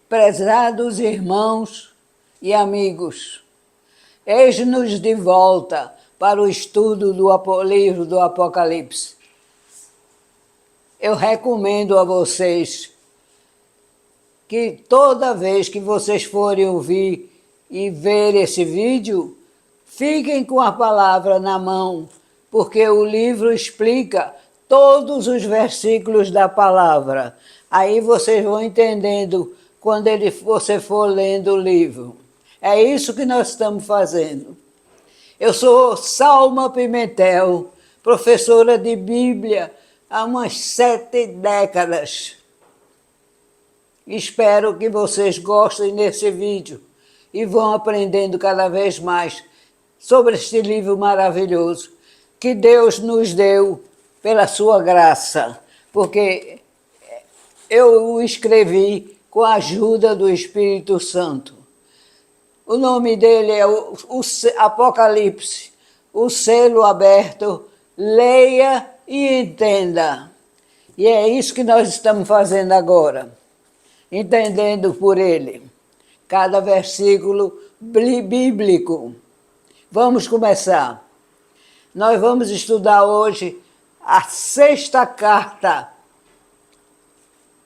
Prezados irmãos e amigos, eis-nos de volta para o estudo do livro do Apocalipse. Eu recomendo a vocês que toda vez que vocês forem ouvir e ver esse vídeo, fiquem com a palavra na mão, porque o livro explica todos os versículos da palavra. Aí vocês vão entendendo quando você for lendo o livro. É isso que nós estamos fazendo. Eu sou Salma Pimentel, professora de Bíblia há umas 7 décadas. Espero que vocês gostem desse vídeo e vão aprendendo cada vez mais sobre este livro maravilhoso que Deus nos deu pela sua graça, porque eu o escrevi com a ajuda do Espírito Santo. O nome dele é o Apocalipse, o selo aberto, leia e entenda. E é isso que nós estamos fazendo agora, entendendo por ele cada versículo bíblico. Vamos começar. Nós vamos estudar hoje a 6ª carta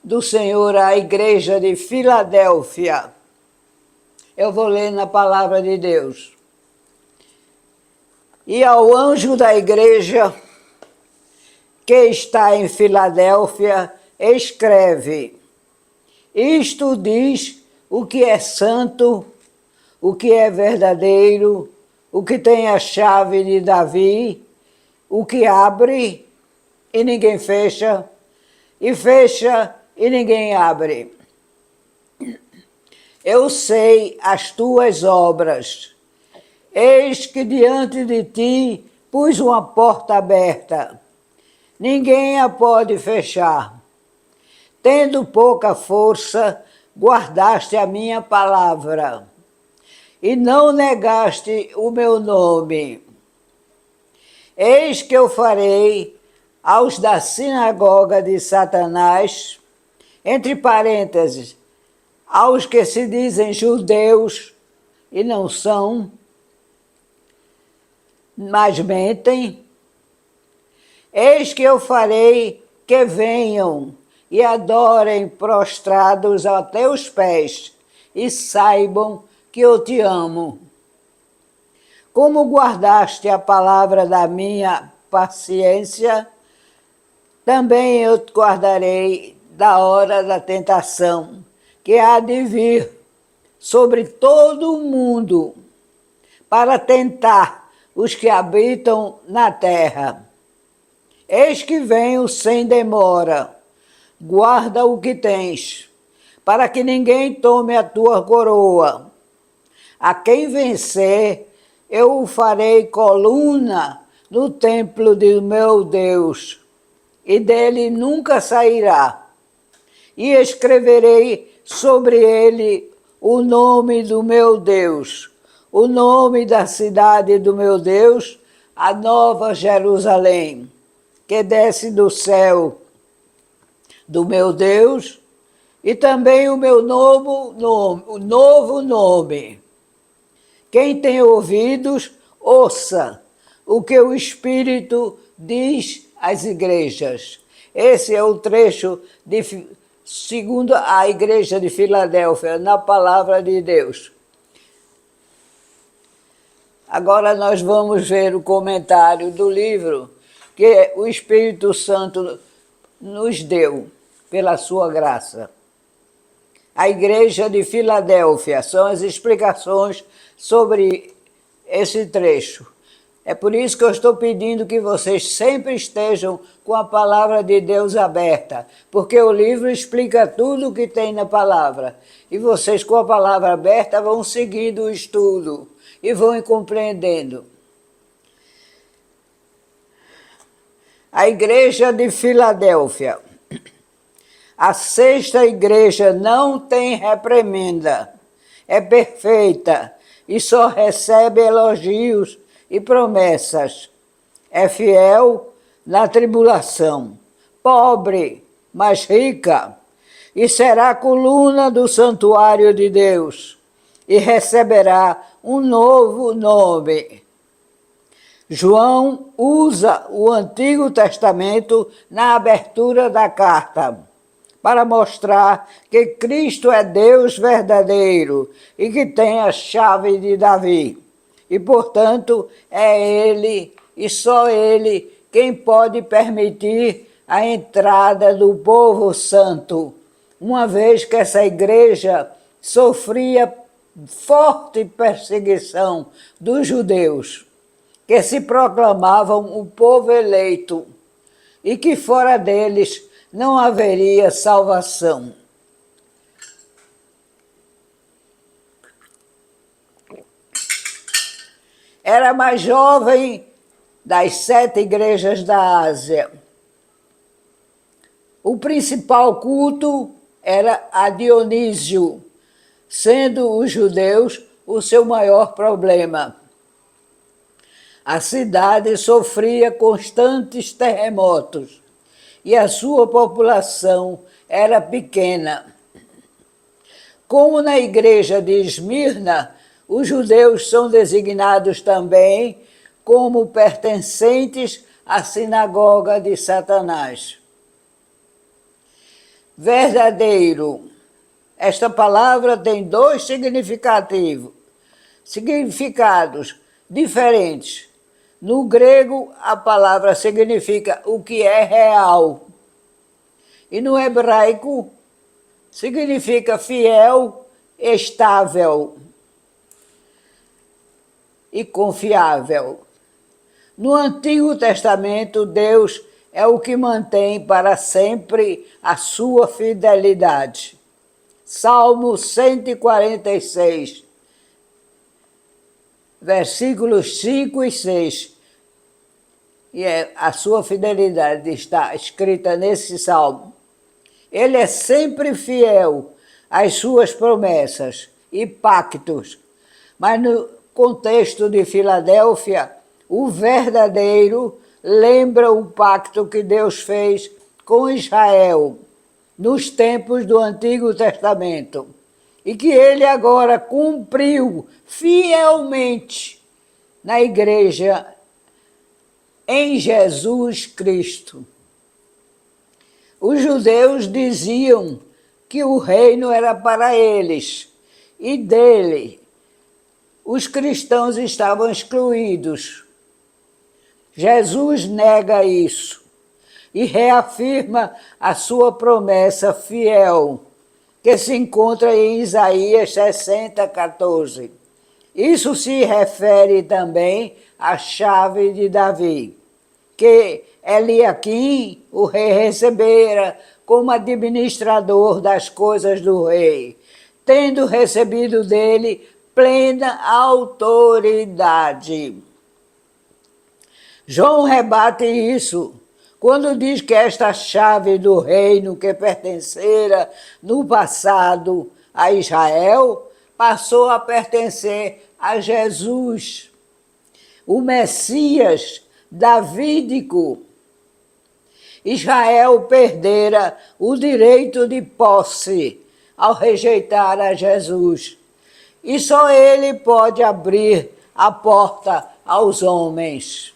do Senhor à igreja de Filadélfia. Eu vou ler na palavra de Deus. E ao anjo da igreja que está em Filadélfia, escreve: isto diz o que é santo, o que é verdadeiro, o que tem a chave de Davi, o que abre e ninguém fecha, e fecha e ninguém abre. Eu sei as tuas obras. Eis que diante de ti pus uma porta aberta. Ninguém a pode fechar. Tendo pouca força, guardaste a minha palavra e não negaste o meu nome. Eis que eu farei aos da sinagoga de Satanás, entre parênteses, aos que se dizem judeus e não são, mas mentem, eis que eu farei que venham e adorem prostrados a teus pés e saibam que eu te amo. Como guardaste a palavra da minha paciência, também eu te guardarei da hora da tentação, que há de vir sobre todo o mundo, para tentar os que habitam na terra. Eis que venho sem demora, guarda o que tens, para que ninguém tome a tua coroa. A quem vencer, eu o farei coluna no templo do meu Deus, e dele nunca sairá. E escreverei sobre ele o nome do meu Deus, o nome da cidade do meu Deus, a Nova Jerusalém, que desce do céu do meu Deus, e também o meu novo nome. Quem tem ouvidos, ouça o que o Espírito diz às igrejas. Esse é o trecho segundo a igreja de Filadélfia, na palavra de Deus. Agora nós vamos ver o comentário do livro que o Espírito Santo nos deu pela sua graça. A igreja de Filadélfia são as explicações sobre esse trecho. É por isso que eu estou pedindo que vocês sempre estejam com a palavra de Deus aberta, porque o livro explica tudo o que tem na palavra. E vocês, com a palavra aberta, vão seguindo o estudo e vão compreendendo. A igreja de Filadélfia. A 6ª igreja não tem reprimenda, é perfeita e só recebe elogios e promessas. É fiel na tribulação, pobre, mas rica, e será coluna do santuário de Deus, e receberá um novo nome. João usa o Antigo Testamento na abertura da carta, para mostrar que Cristo é Deus verdadeiro e que tem a chave de Davi. E, portanto, é Ele e só Ele quem pode permitir a entrada do povo santo, uma vez que essa igreja sofria forte perseguição dos judeus, que se proclamavam o povo eleito e que fora deles não haveria salvação. Era a mais jovem das 7 igrejas da Ásia. O principal culto era a Dionísio, sendo os judeus o seu maior problema. A cidade sofria constantes terremotos e a sua população era pequena. Como na igreja de Esmirna, os judeus são designados também como pertencentes à sinagoga de Satanás. Verdadeiro. Esta palavra tem 2 significados diferentes. No grego, a palavra significa o que é real. E no hebraico, significa fiel, estável e confiável. No Antigo Testamento, Deus é o que mantém para sempre a sua fidelidade. Salmo 146, versículos 5 e 6. E a sua fidelidade está escrita nesse salmo. Ele é sempre fiel às suas promessas e pactos, mas no contexto de Filadélfia, o verdadeiro lembra o pacto que Deus fez com Israel nos tempos do Antigo Testamento e que ele agora cumpriu fielmente na igreja em Jesus Cristo. Os judeus diziam que o reino era para eles e dele os cristãos estavam excluídos. Jesus nega isso e reafirma a sua promessa fiel, que se encontra em Isaías 60:14. Isso se refere também à chave de Davi, que Eliaquim, o rei, recebera como administrador das coisas do rei, tendo recebido dele plena autoridade. João rebate isso quando diz que esta chave do reino que pertencera no passado a Israel passou a pertencer a Jesus, o Messias davídico. Israel perdera o direito de posse ao rejeitar a Jesus, e só ele pode abrir a porta aos homens.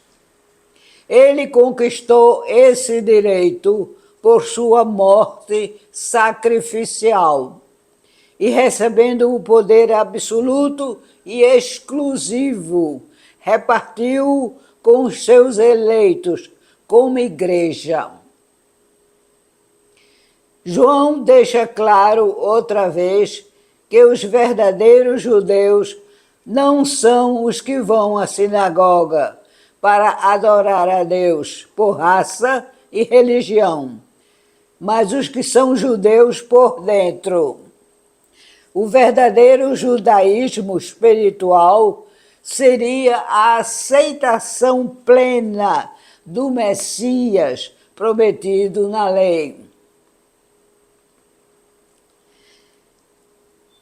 Ele conquistou esse direito por sua morte sacrificial e recebendo o poder absoluto e exclusivo, repartiu com os seus eleitos como igreja. João deixa claro outra vez que os verdadeiros judeus não são os que vão à sinagoga para adorar a Deus por raça e religião, mas os que são judeus por dentro. O verdadeiro judaísmo espiritual seria a aceitação plena do Messias prometido na lei.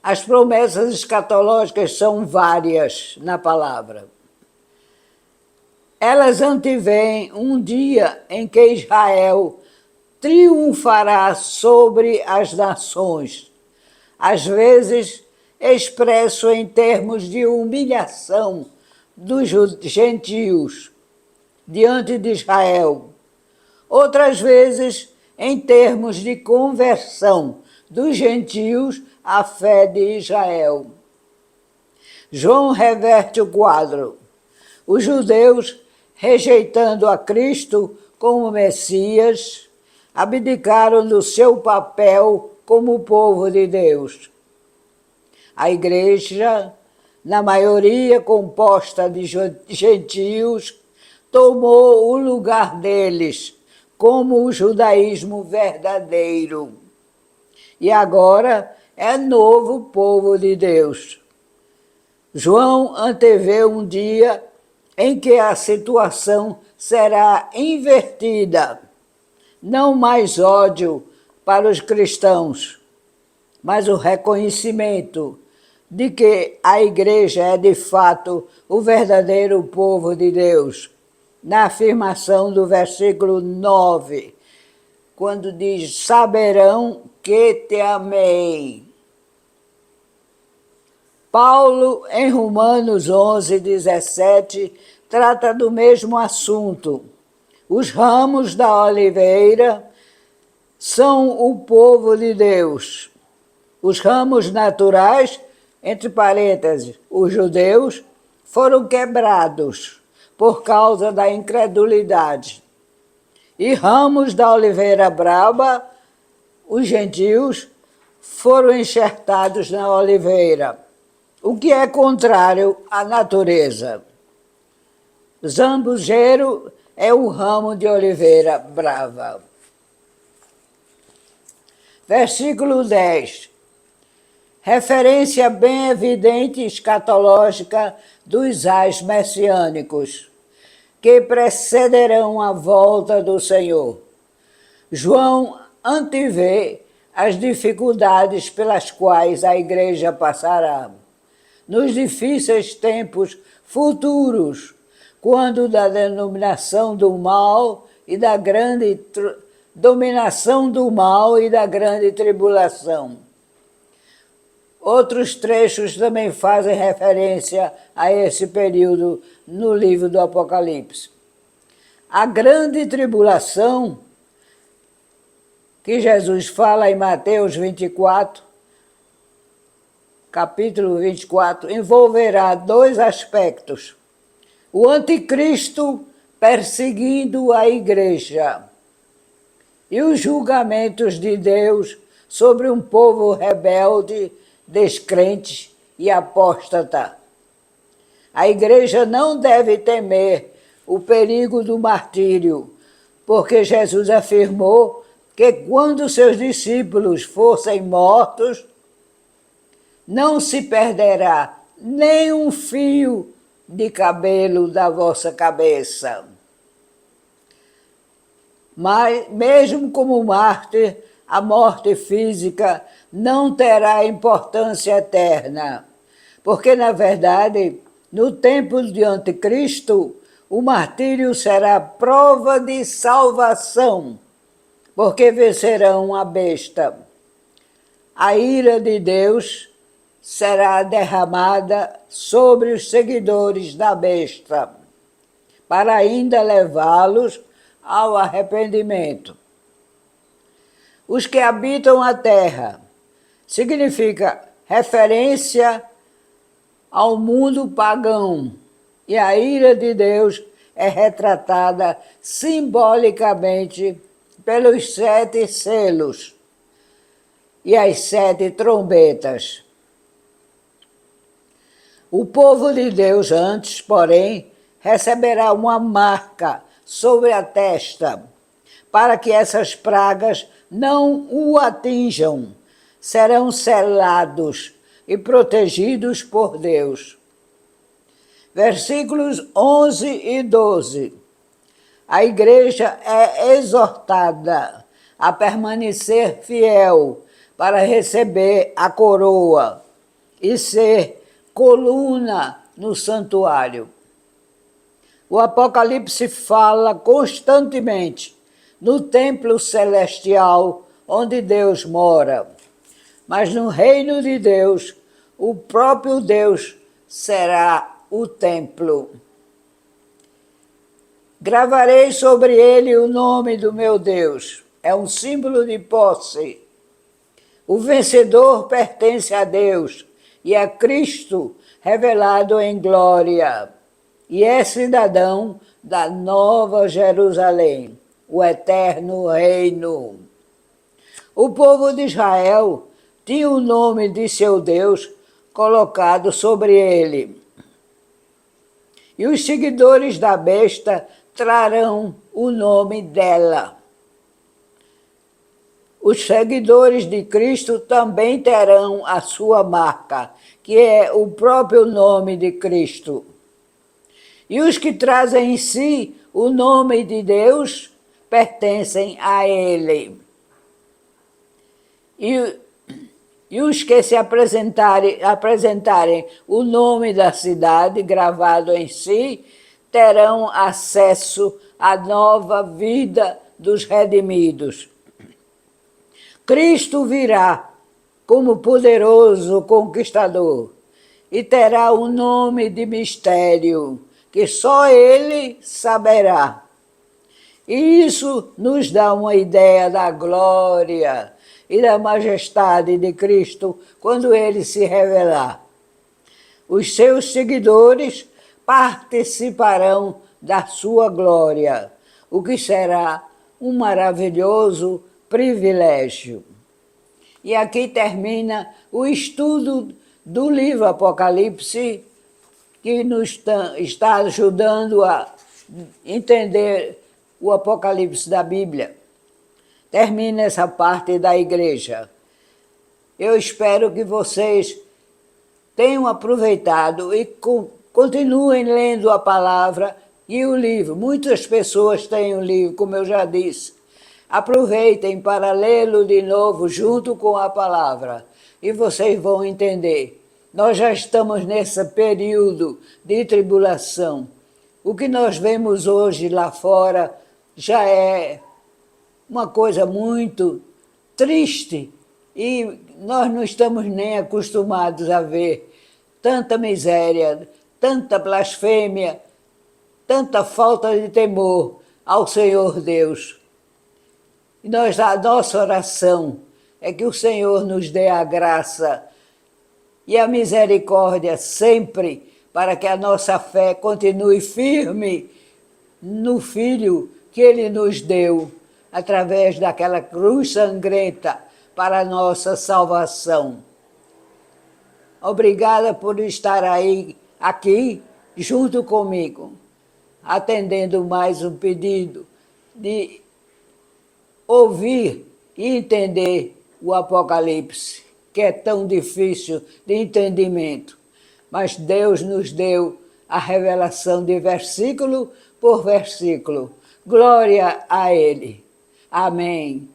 As promessas escatológicas são várias na palavra. Elas antevêm um dia em que Israel triunfará sobre as nações, às vezes expresso em termos de humilhação dos gentios diante de Israel, outras vezes em termos de conversão dos gentios à fé de Israel. João reverte o quadro. Os judeus, rejeitando a Cristo como Messias, abdicaram do seu papel como povo de Deus. A igreja, na maioria composta de gentios, tomou o lugar deles como o judaísmo verdadeiro. E agora é novo povo de Deus. João antevê um dia em que a situação será invertida. Não mais ódio para os cristãos, mas o reconhecimento de que a igreja é de fato o verdadeiro povo de Deus, na afirmação do versículo 9, quando diz: saberão que te amei. Paulo, em Romanos 11, 17, trata do mesmo assunto. Os ramos da oliveira são o povo de Deus. Os ramos naturais, entre parênteses, os judeus, foram quebrados por causa da incredulidade. E ramos da oliveira brava, os gentios, foram enxertados na oliveira, o que é contrário à natureza. Zambujeiro é o ramo de oliveira brava. Versículo 10. Referência bem evidente escatológica dos ais messiânicos, que precederão a volta do Senhor. João antevê as dificuldades pelas quais a igreja passará nos difíceis tempos futuros, quando da denominação do mal e da grande dominação do mal e da grande tribulação. Outros trechos também fazem referência a esse período no livro do Apocalipse. A grande tribulação, que Jesus fala em Mateus 24, capítulo 24, envolverá dois aspectos: o anticristo perseguindo a igreja e os julgamentos de Deus sobre um povo rebelde, descrente e apóstata. A igreja não deve temer o perigo do martírio, porque Jesus afirmou que quando seus discípulos fossem mortos, não se perderá nem um fio de cabelo da vossa cabeça. Mas, mesmo como mártir, a morte física não terá importância eterna, porque, na verdade, no tempo de anticristo, o martírio será prova de salvação, porque vencerão a besta. A ira de Deus será derramada sobre os seguidores da besta, para ainda levá-los ao arrependimento. Os que habitam a terra significa referência ao mundo pagão, e a ira de Deus é retratada simbolicamente pelos 7 selos e as 7 trombetas. O povo de Deus antes, porém, receberá uma marca sobre a testa, para que essas pragas não o atinjam. Serão selados e protegidos por Deus. Versículos 11 e 12. A igreja é exortada a permanecer fiel para receber a coroa e ser coluna no santuário. O Apocalipse fala constantemente no templo celestial onde Deus mora. Mas no reino de Deus, o próprio Deus será o templo. Gravarei sobre ele o nome do meu Deus. É um símbolo de posse. O vencedor pertence a Deus e a Cristo revelado em glória. E é cidadão da Nova Jerusalém, o eterno reino. O povo de Israel tinha o nome de seu Deus colocado sobre ele. E os seguidores da besta trarão o nome dela. Os seguidores de Cristo também terão a sua marca, que é o próprio nome de Cristo. E os que trazem em si o nome de Deus pertencem a Ele. E os que se apresentarem o nome da cidade gravado em si, terão acesso à nova vida dos redimidos. Cristo virá como poderoso conquistador e terá um nome de mistério que só Ele saberá. E isso nos dá uma ideia da glória e da majestade de Cristo quando Ele se revelar. Os seus seguidores participarão da sua glória, o que será um maravilhoso privilégio. E aqui termina o estudo do livro Apocalipse, que nos está ajudando a entender o Apocalipse da Bíblia. Termina essa parte da igreja. Eu espero que vocês tenham aproveitado e continuem lendo a palavra e o livro. Muitas pessoas têm o livro, como eu já disse. Aproveitem para lê-lo de novo junto com a palavra e vocês vão entender. Nós já estamos nesse período de tribulação. O que nós vemos hoje lá fora já é uma coisa muito triste e nós não estamos nem acostumados a ver tanta miséria, tanta blasfêmia, tanta falta de temor ao Senhor Deus. E a nossa oração é que o Senhor nos dê a graça e a misericórdia sempre para que a nossa fé continue firme no Filho que Ele nos deu através daquela cruz sangrenta para a nossa salvação. Obrigada por estar aqui junto comigo, atendendo mais um pedido de ouvir e entender o Apocalipse, que é tão difícil de entendimento. Mas Deus nos deu a revelação de versículo por versículo. Glória a Ele. Amém.